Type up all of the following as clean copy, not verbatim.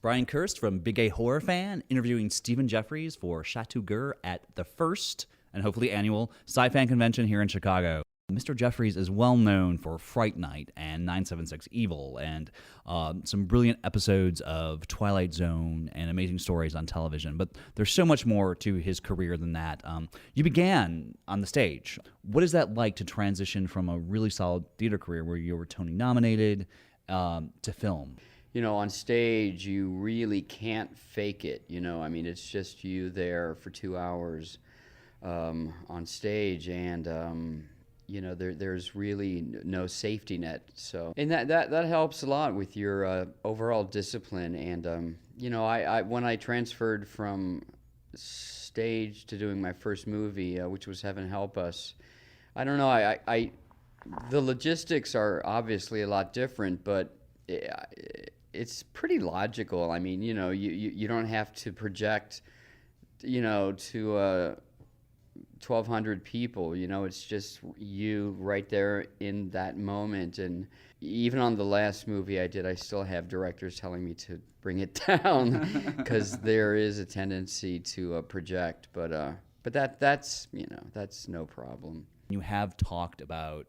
Brian Kirst from Big Gay Horror Fan interviewing Stephen Geoffreys for Chateaugueur at the first and hopefully annual Sci-Fi convention here in Chicago. Mr. Geoffreys is well known for Fright Night and 976 Evil and some brilliant episodes of Twilight Zone and amazing stories on television. But there's so much more to his career than that. You began on the stage. What is that like to transition from a really solid theater career where you were Tony nominated to film? You know, on stage, you really can't fake it. You know, I mean, it's just you there for 2 hours on stage, and you know, there's really no safety net. So, and that helps a lot with your overall discipline. And you know, I when I transferred from stage to doing my first movie, which was Heaven Help Us, I don't know. I the logistics are obviously a lot different, but it's pretty logical. I mean, you know, you don't have to project, you know, to 1,200 people. You know, it's just you right there in that moment. And even on the last movie I did, I still have directors telling me to bring it down because there is a tendency to project. But that's, you know, that's no problem. You have talked about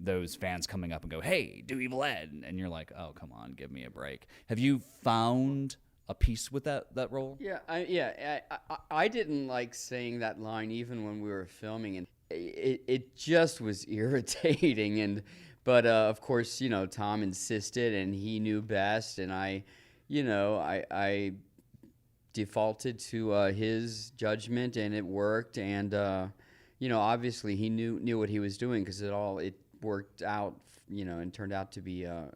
those fans coming up and go, "Hey, do Evil Ed," and you're like, "Oh, come on, give me a break." Have you found a piece with that role? Yeah, I didn't like saying that line even when we were filming, and it just was irritating. But of course, you know, Tom insisted, and he knew best, and I defaulted to his judgment, and it worked. And you know, obviously, he knew what he was doing because it worked out, you know, and turned out to be a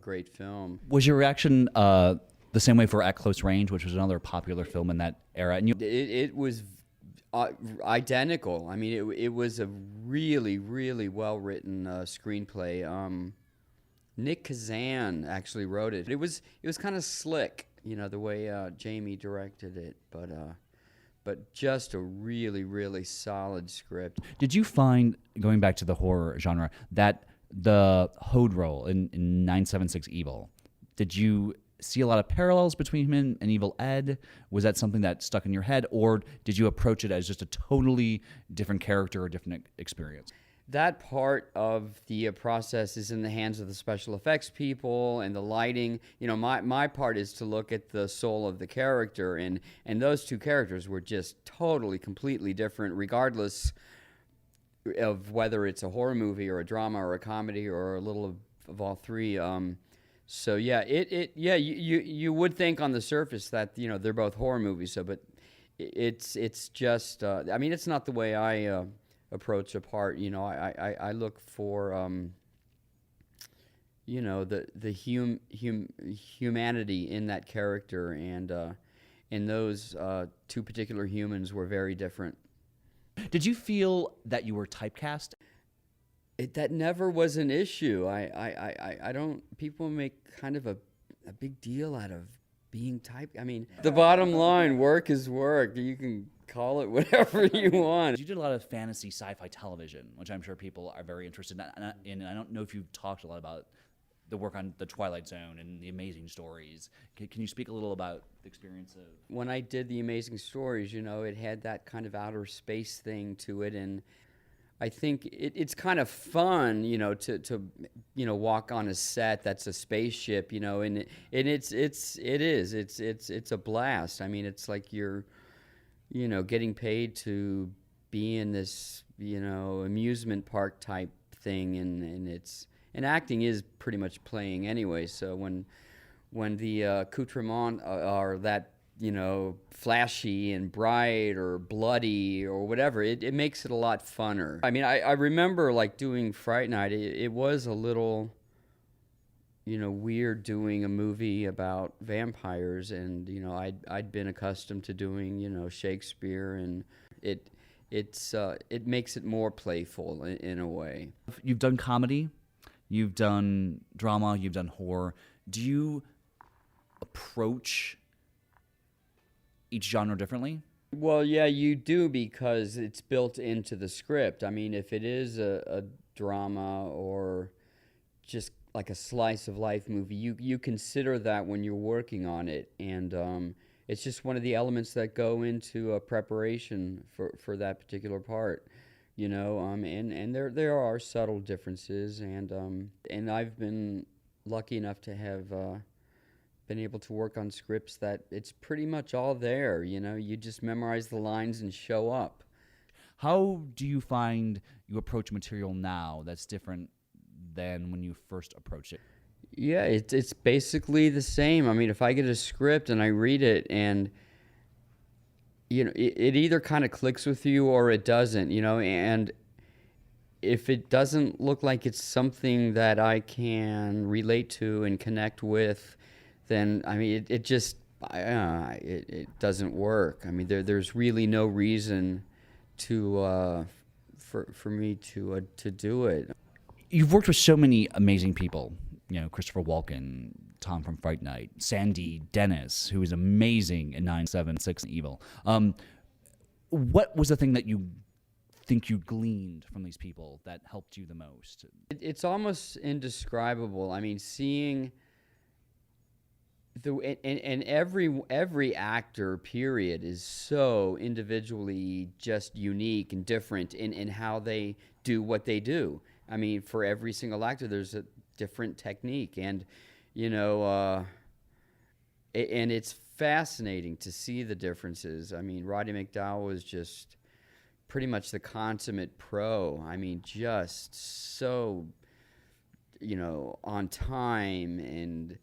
great film. Was your reaction the same way for At Close Range, which was another popular film in that era? And it was identical. I mean, it was a really, really well-written screenplay. Nick Kazan actually wrote it. It was kind of slick, you know, the way Jamie directed it, but just a really, really solid script. Did you find, going back to the horror genre, that the Hode role in 976 Evil, did you see a lot of parallels between him and Evil Ed? Was that something that stuck in your head, or did you approach it as just a totally different character or different experience? That part of the process is in the hands of the special effects people and the lighting. You know, my part is to look at the soul of the character, and those two characters were just totally, completely different, regardless of whether it's a horror movie or a drama or a comedy or a little of all three. So yeah, you would think on the surface that, you know, they're both horror movies. So, but it's just I mean, it's not the way I approach a part. You know, I look for you know, the humanity in that character, and those two particular humans were very different. Did you feel that you were typecast? That never was an issue. I don't. People make kind of a big deal out of being typed. I mean, the bottom line, work is work. You can call it whatever you want. You did a lot of fantasy sci-fi television, which I'm sure people are very interested in. And I don't know if you've talked a lot about the work on the Twilight Zone and the Amazing Stories. Can you speak a little about the experience of... When I did the Amazing Stories, you know, it had that kind of outer space thing to it, and I think it's kind of fun, you know, to you know, walk on a set that's a spaceship, you know, and it's a blast. I mean, it's like you're, you know, getting paid to be in this, you know, amusement park type thing, and acting is pretty much playing anyway. So when the accoutrements are that, you know, flashy and bright or bloody or whatever, it makes it a lot funner. I mean, I remember, like, doing Fright Night. It was a little, you know, weird doing a movie about vampires, and, you know, I'd been accustomed to doing, you know, Shakespeare, and it makes it more playful in a way. You've done comedy, you've done drama, you've done horror. Do you approach each genre differently? Well, yeah, you do, because it's built into the script. I mean, if it is a drama or just like a slice of life movie. You consider that when you're working on it, and it's just one of the elements that go into a preparation for that particular part. And there are subtle differences, and I've been lucky enough to have been able to work on scripts that it's pretty much all there. You just memorize the lines and show up. How do you find you approach material now that's different than when you first approached it? Yeah, it's basically the same. I mean, if I get a script and I read it, and it either kind of clicks with you or it doesn't. And if it doesn't look like it's something that I can relate to and connect with, then I mean, it just it doesn't work. I mean, there's really no reason to for me to do it. You've worked with so many amazing people. Christopher Walken, Tom from Fright Night, Sandy Dennis, who is amazing in 976 Evil. What was the thing that you think you gleaned from these people that helped you the most? It's almost indescribable. I mean, seeing and every actor, period, is so individually just unique and different in how they do what they do. I mean, for every single actor, there's a different technique, and and it's fascinating to see the differences. I mean, Roddy McDowall was just pretty much the consummate pro. I mean, just so on time and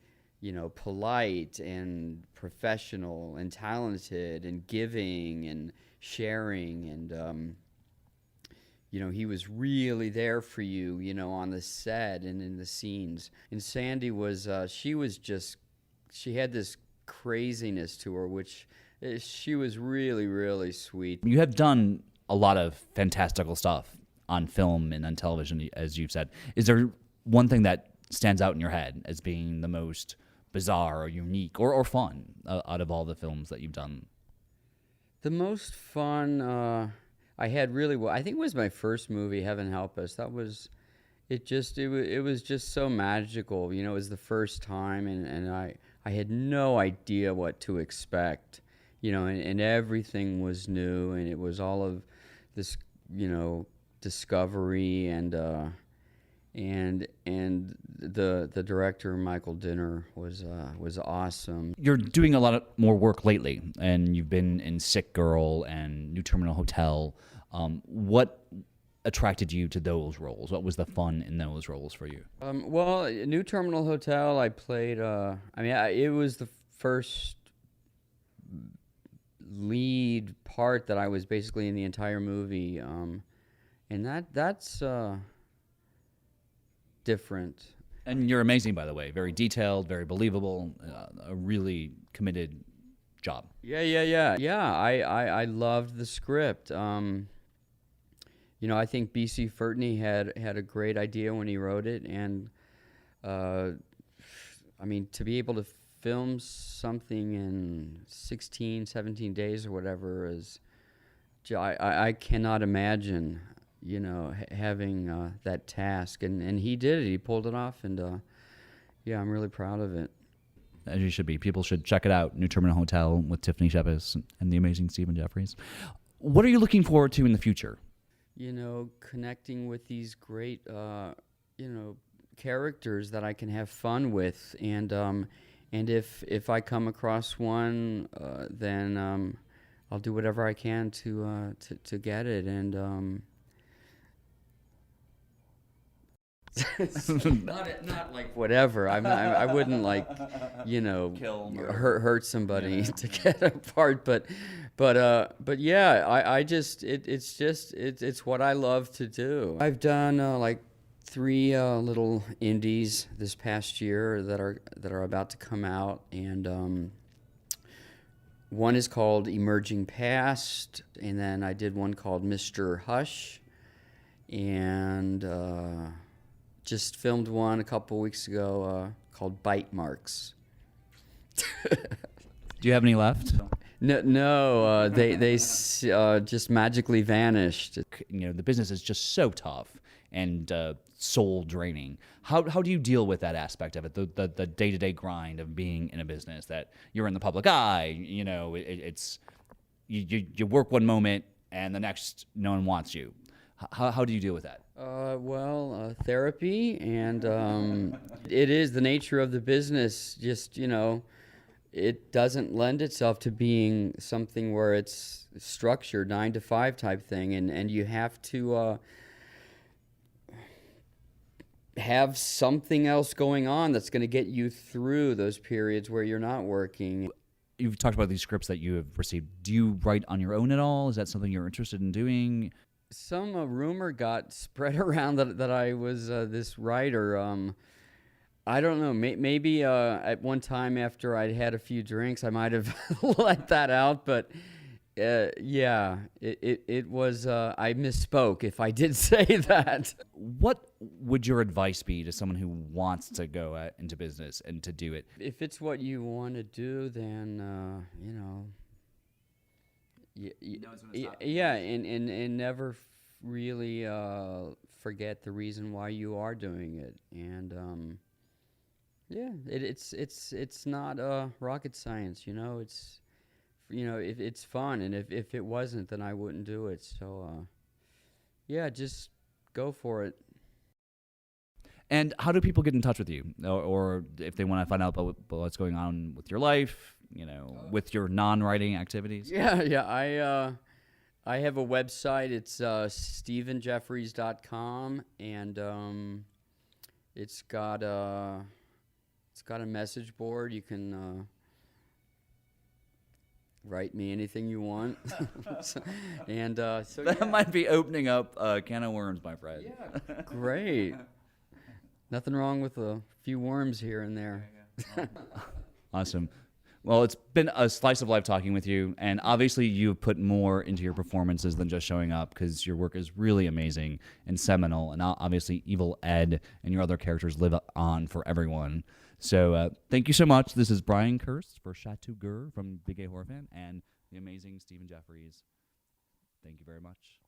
polite and professional and talented and giving and sharing, and he was really there for you, on the set and in the scenes. And Sandy was, she had this craziness to her, which she was really, really sweet. You have done a lot of fantastical stuff on film and on television, as you've said. Is there one thing that stands out in your head as being the most bizarre or unique or fun out of all the films that you've done? The most fun I had really, I think it was my first movie, Heaven Help Us. That was, it was just so magical. It was the first time, and I had no idea what to expect, and everything was new, and it was all of this, discovery, and the director, Michael Dinner, was awesome. You're doing a lot more work lately, and you've been in Sick Girl and New Terminal Hotel. What attracted you to those roles? What was the fun in those roles for you? Well, New Terminal Hotel, I played. It was the first lead part that I was basically in the entire movie, and that's different. And you're amazing, by the way. Very detailed, very believable, a really committed job. Yeah. I loved the script. I think B.C. Furtney had a great idea when he wrote it, and to be able to film something in 16, 17 days or whatever is, I cannot imagine, having that task, and he did it. He pulled it off, and I'm really proud of it. As you should be. People should check it out. New Terminal Hotel with Tiffany Shepis and the amazing Stephen Geoffreys. What are you looking forward to in the future? Connecting with these great, characters that I can have fun with, and if I come across one, then I'll do whatever I can to get it, and not like whatever. I wouldn't hurt somebody to get a part, but yeah, it's what I love to do. I've done like 3 little indies this past year that are about to come out, and one is called Emerging Past, and then I did one called Mr. Hush, and just filmed one a couple weeks ago called Bite Marks. Do you have any left? No, they just magically vanished. The business is just so tough and soul draining. How do you deal with that aspect of it, the day-to-day grind of being in a business that you're in the public eye? It's you work one moment and the next no one wants you. How do you deal with that? Therapy, and it is the nature of the business. Just it doesn't lend itself to being something where it's structured 9 to 5 type thing, and you have to have something else going on that's going to get you through those periods where you're not working. You've talked about these scripts that you have received. Do you write on your own at all? Is that something you're interested in doing? Some rumor got spread around that I was this writer. I don't know. Maybe at one time after I'd had a few drinks, I might have let that out. But yeah, it was. I misspoke if I did say that. What would your advice be to someone who wants to go into business and to do it? If it's what you want to do, then yeah, and never really forget the reason why you are doing it, and yeah, it's not rocket science, it's it's fun, and if it wasn't, then I wouldn't do it. So yeah, just go for it. And how do people get in touch with you, or if they want to find out about what's going on with your life, with your non-writing activities? Yeah. I have a website. It's StephenGeoffreys.com, and it's got a message board. You can write me anything you want. So That yeah. might be opening up a can of worms, my friend. Yeah, great. Nothing wrong with a few worms here and there. Awesome. Well, it's been a slice of life talking with you, and obviously you've put more into your performances than just showing up, because your work is really amazing and seminal, and obviously Evil Ed and your other characters live on for everyone. So thank you so much. This is Brian Kirst for Chateau Gur from Big A Horror Fan and the amazing Stephen Geoffreys. Thank you very much.